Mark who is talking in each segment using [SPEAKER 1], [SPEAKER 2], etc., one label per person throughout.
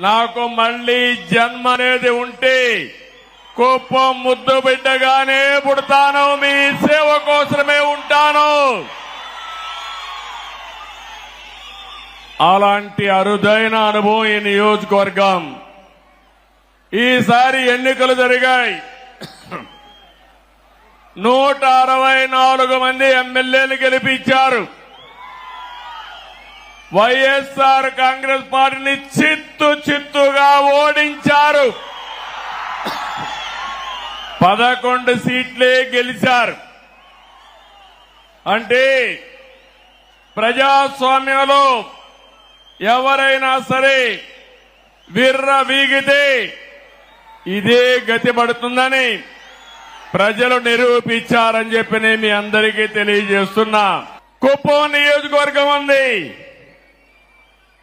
[SPEAKER 1] నాకు మళ్లీ జన్మ అనేది ఉంటే కుప్పం ముద్దు బిడ్డగానే పుడతాను, మీ సేవ కోసమే ఉంటాను. అలాంటి అరుదైన అనుభవం ఈ నియోజకవర్గం. ఈసారి ఎన్నికలు జరిగాయి. 164 మంది ఎమ్మెల్యేలు గెలిపించారు. వైఎస్ఆర్ కాంగ్రెస్ పార్టీని చిత్తుగా ఓడించారు. 11 సీట్లే గెలిచారు. అంటే ప్రజాస్వామ్యంలో ఎవరైనా సరే విర్రవీగితే ఇదే గతి పడుతుందని ప్రజలు నిరూపించారని చెప్పి నేను మీ అందరికీ తెలియజేస్తున్నా. కుప్పం నియోజకవర్గం ఉంది,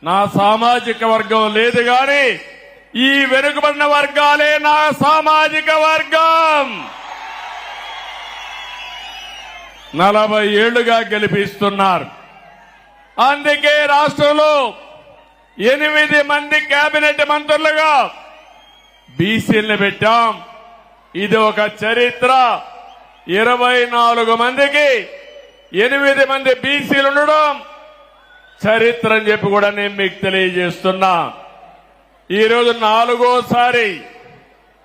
[SPEAKER 1] నా సామాజిక వర్గం లేదు గాని ఈ వెనుకబడిన వర్గాలే నా సామాజిక వర్గం. 40 ఏళ్లుగా గెలిపిస్తున్నారు. అందుకే రాష్ట్రంలో 8 మంది కేబినెట్ మంత్రులుగా బీసీలను పెట్టాం. ఇది ఒక చరిత్ర. 24 మందికి 8 మంది బీసీలు ఉండడం చరిత్ర అని చెప్పి కూడా నేను మీకు తెలియజేస్తున్నా. ఈరోజు 4వసారి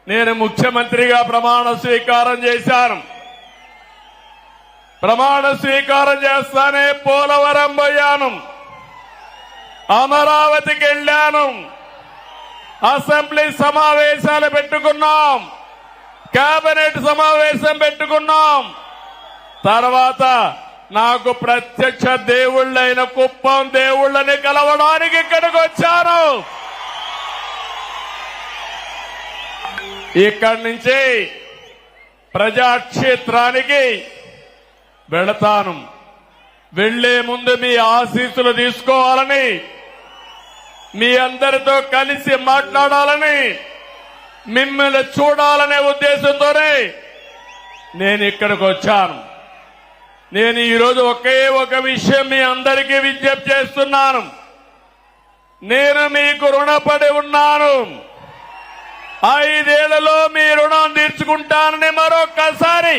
[SPEAKER 1] నేను ముఖ్యమంత్రిగా ప్రమాణ స్వీకారం చేశాను. ప్రమాణ స్వీకారం చేస్తానే పోలవరం పోయాను, అమరావతికి వెళ్లాను, అసెంబ్లీ సమావేశాలు పెట్టుకున్నాం, కేబినెట్ సమావేశం పెట్టుకున్నాం. తర్వాత నాకు ప్రత్యక్ష దేవుళ్ళైన కుప్పం దేవుళ్ళని కలవడానికి ఇక్కడికి వచ్చాను. ఇక్కడి నుంచి ప్రజాక్షేత్రానికి వెళతాను. వెళ్లే ముందు మీ ఆశీస్సులు తీసుకోవాలని, మీ అందరితో కలిసి మాట్లాడాలని, మిమ్మల్ని చూడాలనే ఉద్దేశంతోనే నేను ఇక్కడికి వచ్చాను. నేను ఈరోజు ఒకే ఒక విషయం మీ అందరికీ విజ్ఞప్తి చేస్తున్నాను. నేను మీకు రుణపడి ఉన్నాను. 5 ఏళ్లలో మీ రుణం తీర్చుకుంటానని మరొక్కసారి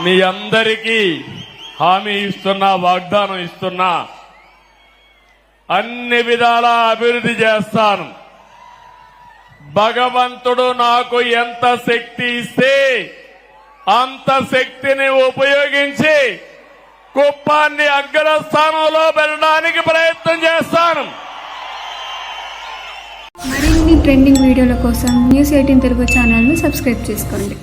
[SPEAKER 1] మీ అందరికీ హామీ ఇస్తున్నా, వాగ్దానం ఇస్తున్నా. అన్ని విధాలా అభివృద్ధి చేస్తాను. భగవంతుడు నాకు ఎంత శక్తి ఇస్తే అంత శక్తిని ఉపయోగించి కుప్పాన్ని అగ్రస్థానంలో పెట్టడానికి ప్రయత్నం చేస్తాను.
[SPEAKER 2] మరిన్ని ట్రెండింగ్ వీడియోల కోసం న్యూస్ 18 తెలుగు ఛానల్ను సబ్స్క్రైబ్ చేసుకోండి.